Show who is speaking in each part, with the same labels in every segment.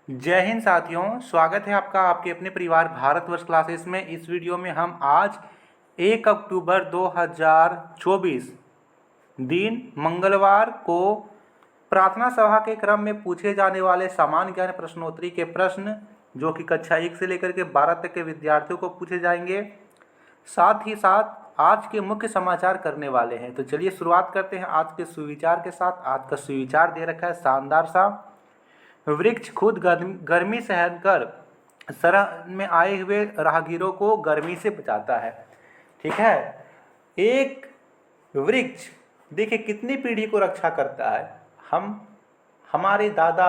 Speaker 1: जय हिंद साथियों, स्वागत है आपका आपके अपने परिवार भारतवर्ष क्लासेस में। इस वीडियो में हम आज 1 अक्टूबर 2024 दिन मंगलवार को प्रार्थना सभा के क्रम में पूछे जाने वाले सामान्य ज्ञान प्रश्नोत्तरी के प्रश्न जो कि कक्षा 1 से लेकर के 12 तक के विद्यार्थियों को पूछे जाएंगे, साथ ही साथ आज के मुख्य समाचार करने वाले हैं। तो चलिए शुरुआत करते हैं आज के सुविचार के साथ। आज का सुविचार दे रखा है शानदार सा, वृक्ष खुद गर्मी सहन कर शरण में आए हुए राहगीरों को गर्मी से बचाता है। ठीक है, एक वृक्ष देखिए कितनी पीढ़ी को रक्षा करता है। हमारे दादा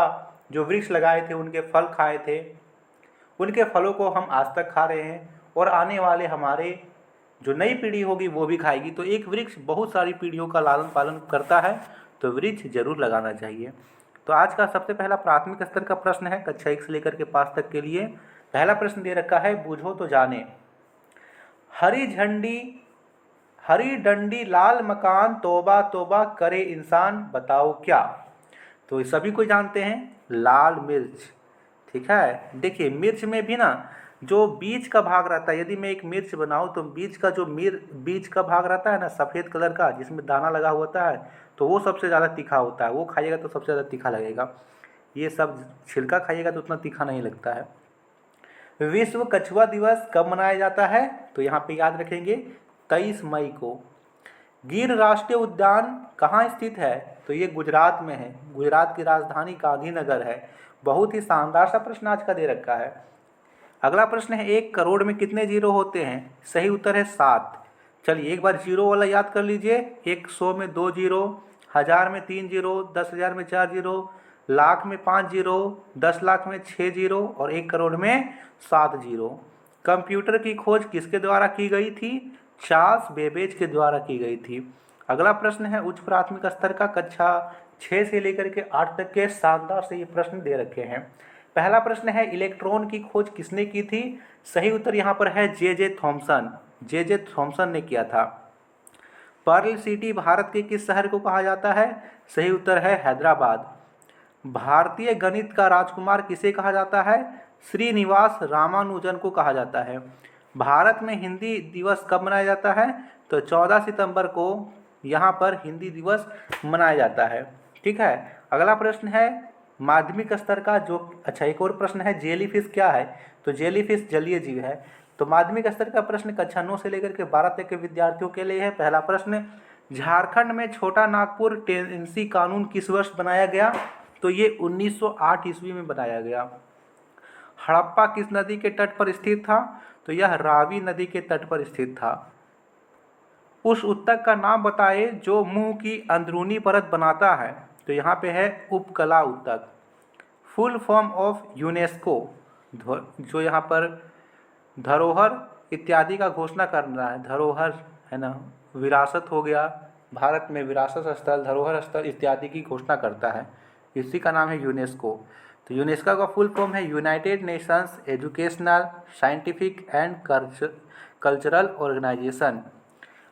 Speaker 1: जो वृक्ष लगाए थे उनके फल खाए थे, उनके फलों को हम आज तक खा रहे हैं और आने वाले हमारे जो नई पीढ़ी होगी वो भी खाएगी। तो एक वृक्ष बहुत सारी पीढ़ियों का लालन पालन करता है, तो वृक्ष जरूर लगाना चाहिए। तो आज का सबसे पहला प्राथमिक स्तर का प्रश्न है कक्षा 1 से लेकर के 5 तक के लिए। पहला प्रश्न दे रखा है, बूझो तो जाने। हरी झंडी हरी डंडी लाल मकान तौबा तौबा करे इंसान, बताओ क्या। तो सभी को जानते हैं, लाल मिर्च। ठीक है, देखिए मिर्च में भी ना जो बीज का भाग रहता है, यदि मैं एक मिर्च बनाऊं तो बीज का भाग रहता है ना सफ़ेद कलर का, जिसमें दाना लगा होता है, तो वो सबसे ज़्यादा तीखा होता है। वो खाइएगा तो सबसे ज़्यादा तीखा लगेगा। ये सब छिलका खाइएगा तो उतना तीखा नहीं लगता है। विश्व कछुआ दिवस कब मनाया जाता है, तो यहाँ पे याद रखेंगे 23 मई को। गिर राष्ट्रीय उद्यान कहाँ स्थित है, तो ये गुजरात में है। गुजरात की राजधानी गांधीनगर है। बहुत ही शानदार सा प्रश्न आज का दे रखा है। अगला प्रश्न है, 1 करोड़ में कितने जीरो होते हैं, सही उत्तर है 7। चलिए एक बार जीरो वाला याद कर लीजिए। 100 में 2 जीरो, 1000 में 3 जीरो, 10,000 में 4 जीरो, लाख में 5 जीरो, 10 लाख में 6 जीरो और 1 करोड़ में 7 जीरो। कंप्यूटर की खोज किसके द्वारा की गई थी, चार्ल्स बेबेज के द्वारा की गई थी। अगला प्रश्न है उच्च प्राथमिक स्तर का, कक्षा 6 से लेकर के 8 तक के शानदार से ये प्रश्न दे रखे हैं। पहला प्रश्न है, इलेक्ट्रॉन की खोज किसने की थी, सही उत्तर यहाँ पर है जे थॉमसन ने किया था। पर्ल सिटी भारत के किस शहर को कहा जाता है, सही उत्तर है हैदराबाद। भारतीय गणित का राजकुमार किसे कहा जाता है, श्रीनिवास रामानुजन को कहा जाता है। भारत में हिंदी दिवस कब मनाया जाता है, तो 14 सितंबर को यहाँ पर हिंदी दिवस मनाया जाता है। ठीक है, अगला प्रश्न है माध्यमिक स्तर का एक और प्रश्न है, जेलीफिश क्या है, तो जेलीफिश जलीय जीव है। तो माध्यमिक स्तर का प्रश्न कक्षा 9 से लेकर के 12 तक के विद्यार्थियों के लिए है। पहला प्रश्न, झारखंड में छोटा नागपुर टेनेंसी कानून किस वर्ष बनाया गया, तो ये 1908 ईस्वी में बनाया गया। हड़प्पा किस नदी के तट पर स्थित था, तो यह रावी नदी के तट पर स्थित था। उस ऊतक का नाम बताए जो मुंह की अंदरूनी परत बनाता है, तो यहाँ पे है उपकला ऊतक। फुल फॉर्म ऑफ यूनेस्को, जो यहाँ पर धरोहर इत्यादि का घोषणा करना है। धरोहर है ना, विरासत हो गया, भारत में विरासत स्थल, धरोहर स्थल इत्यादि की घोषणा करता है, इसी का नाम है यूनेस्को। तो यूनेस्को का फुल फॉर्म है United Nations Educational Scientific and Cultural Organisation.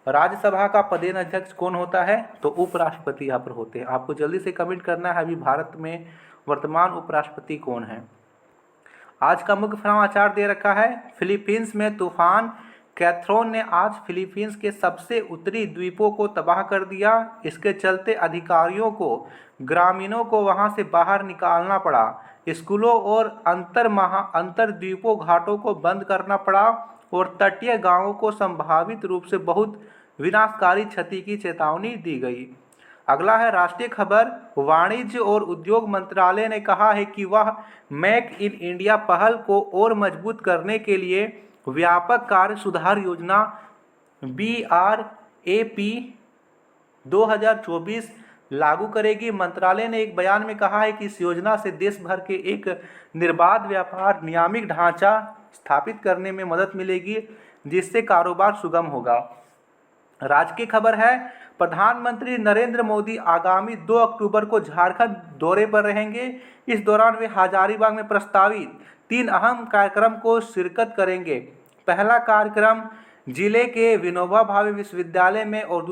Speaker 1: Rajya Sabha का पदेन अध्यक्ष कौन होता है, तो उपराष्ट्रपति यहाँ पर होते हैं। आपको जल्दी से कमेंट करना है अभी भारत में वर्तमान उपराष्ट्रपति कौन है। आज का मुख्य समाचार दे रखा है, फिलीपींस में तूफान कैथरोन ने आज फिलीपींस के सबसे उत्तरी द्वीपों को तबाह कर दिया। इसके चलते अधिकारियों को ग्रामीणों को वहां से बाहर निकालना पड़ा। स्कूलों और अंतर द्वीपों घाटों को बंद करना पड़ा और तटीय गांवों को संभावित रूप से बहुत विनाशकारी क्षति की चेतावनी दी गई। अगला है राष्ट्रीय खबर, वाणिज्य और उद्योग मंत्रालय ने कहा है कि वह मेक इन इंडिया पहल को और मजबूत करने के लिए व्यापक कार्य सुधार योजना BRAP 2024 लागू करेगी। मंत्रालय ने एक बयान में कहा है कि इस योजना से देश भर के एक निर्बाध व्यापार नियामक ढांचा स्थापित करने में मदद मिलेगी, जिससे कारोबार सुगम होगा। राज्य की खबर है, प्रधानमंत्री नरेंद्र मोदी आगामी 2 अक्टूबर को झारखंड दौरे पर रहेंगे। इस दौरान वे हजारीबाग में प्रस्तावित 3 अहम कार्यक्रम को शिरकत करेंगे। पहला कार्यक्रम जिले के विनोबा भावे विश्वविद्यालय में और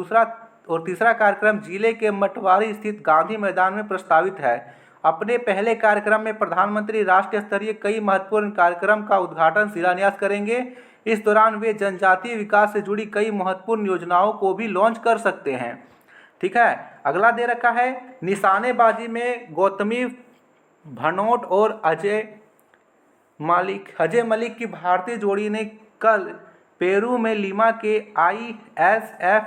Speaker 1: तीसरा कार्यक्रम जिले के मटवारी स्थित गांधी मैदान में प्रस्तावित है। अपने पहले कार्यक्रम में प्रधानमंत्री राष्ट्रीय स्तरीय कई महत्वपूर्ण कार्यक्रम का उद्घाटन शिलान्यास करेंगे। इस दौरान वे जनजातीय विकास से जुड़ी कई महत्वपूर्ण योजनाओं को भी लॉन्च कर सकते हैं। ठीक है, अगला दे रखा है निशानेबाजी में गौतमी भनोट और अजय मलिक की भारतीय जोड़ी ने कल पेरू में लीमा के ISF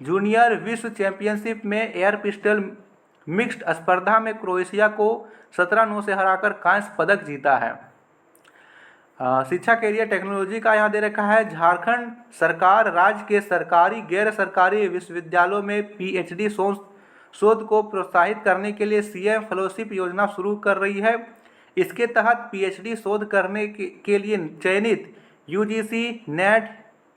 Speaker 1: जूनियर विश्व चैंपियनशिप में एयर पिस्टल मिक्स्ड स्पर्धा में क्रोएशिया को 17-9 से हराकर कांस्य पदक जीता है। शिक्षा कैरियर टेक्नोलॉजी का यहाँ दे रखा है झारखंड सरकार राज्य के सरकारी गैर सरकारी विश्वविद्यालयों में PhD शोध को प्रोत्साहित करने के लिए CM फेलोशिप योजना शुरू कर रही है। इसके तहत PhD शोध करने के लिए चयनित UGC, NET,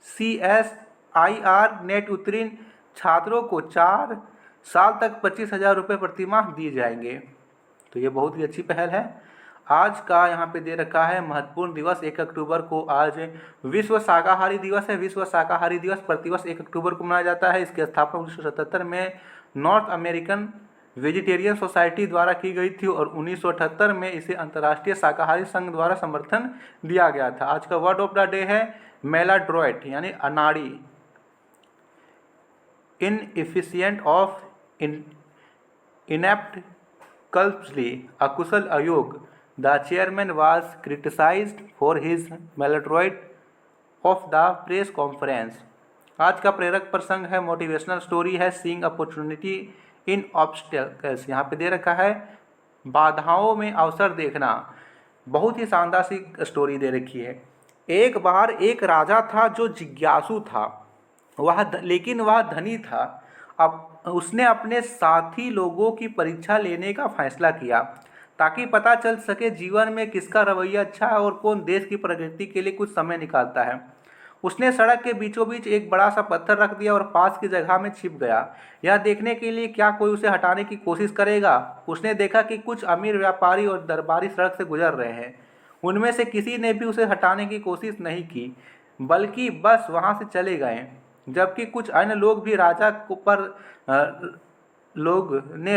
Speaker 1: CSIR नेट उत्तीर्ण छात्रों को 4 साल तक 25,000 रुपये प्रतिमाह दिए जाएंगे। तो ये बहुत ही अच्छी पहल है। आज का यहाँ पे दे रखा है महत्वपूर्ण दिवस 1 अक्टूबर को आज विश्व शाकाहारी दिवस है। विश्व शाकाहारी दिवस प्रतिवर्ष 1 अक्टूबर को मनाया जाता है। इसकी स्थापना 1977 में नॉर्थ अमेरिकन वेजिटेरियन सोसाइटी द्वारा की गई थी और 1978 में इसे अंतर्राष्ट्रीय शाकाहारी संघ द्वारा समर्थन दिया गया था। आज का वर्ड ऑफ द डे है मैलाड्रोइट यानी अनाड़ी, इनएफिशिएंट ऑफ इनेप्ट कल्पली, अकुशल अयोग। The chairman was criticised for his maladroit of the press conference. आज का प्रेरक प्रसंग है मोटिवेशनल स्टोरी है सीइंग अपॉर्चुनिटी इन ऑब्स्टेकल्स। यहाँ पे दे रखा है बाधाओं में अवसर देखना। बहुत ही शानदार सी स्टोरी दे रखी है। एक बार एक राजा था जो जिज्ञासु था, लेकिन वह धनी था। अब उसने अपने साथी लोगों की परीक्षा लेने का फैसला किया ताकि पता चल सके जीवन में किसका रवैया अच्छा है और कौन देश की प्रगति के लिए कुछ समय निकालता है। उसने सड़क के बीचों बीच एक बड़ा सा पत्थर रख दिया और पास की जगह में छिप गया, यह देखने के लिए क्या कोई उसे हटाने की कोशिश करेगा। उसने देखा कि कुछ अमीर व्यापारी और दरबारी सड़क से गुजर रहे हैं। उनमें से किसी ने भी उसे हटाने की कोशिश नहीं की, बल्कि बस वहाँ से चले गए। जबकि कुछ अन्य लोग भी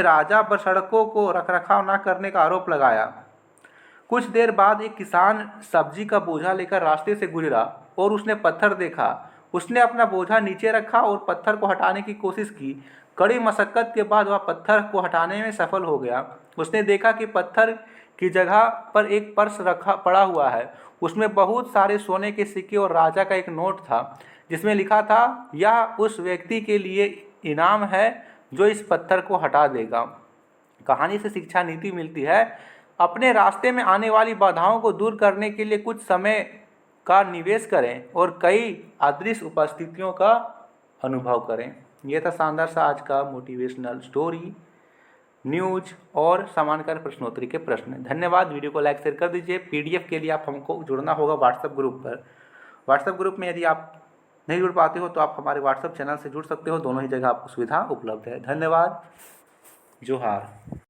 Speaker 1: राजा पर सड़कों को रखरखाव न करने का आरोप लगाया। कुछ देर बाद एक किसान सब्जी का बोझा लेकर रास्ते से गुजरा और उसने पत्थर देखा। उसने अपना बोझा नीचे रखा और पत्थर को हटाने की कोशिश की। कड़ी मशक्कत के बाद वह पत्थर को हटाने में सफल हो गया। उसने देखा कि पत्थर की जगह पर एक पर्स पड़ा हुआ है। उसमें बहुत सारे सोने के सिक्के और राजा का एक नोट था जिसमें लिखा था, यह उस व्यक्ति के लिए इनाम है जो इस पत्थर को हटा देगा। कहानी से शिक्षा नीति मिलती है, अपने रास्ते में आने वाली बाधाओं को दूर करने के लिए कुछ समय का निवेश करें और कई अदृश्य उपस्थितियों का अनुभव करें। यह था शानदार सा आज का मोटिवेशनल स्टोरी, न्यूज और समानांतर प्रश्नोत्तरी के प्रश्न। धन्यवाद। वीडियो को लाइक शेयर कर दीजिए। PDF के लिए आप हमको जुड़ना होगा व्हाट्सएप ग्रुप पर। व्हाट्सएप ग्रुप में यदि आप नहीं जुड़ पाते हो तो आप हमारे व्हाट्सएप चैनल से जुड़ सकते हो। दोनों ही जगह आपको सुविधा उपलब्ध है। धन्यवाद। जोहार।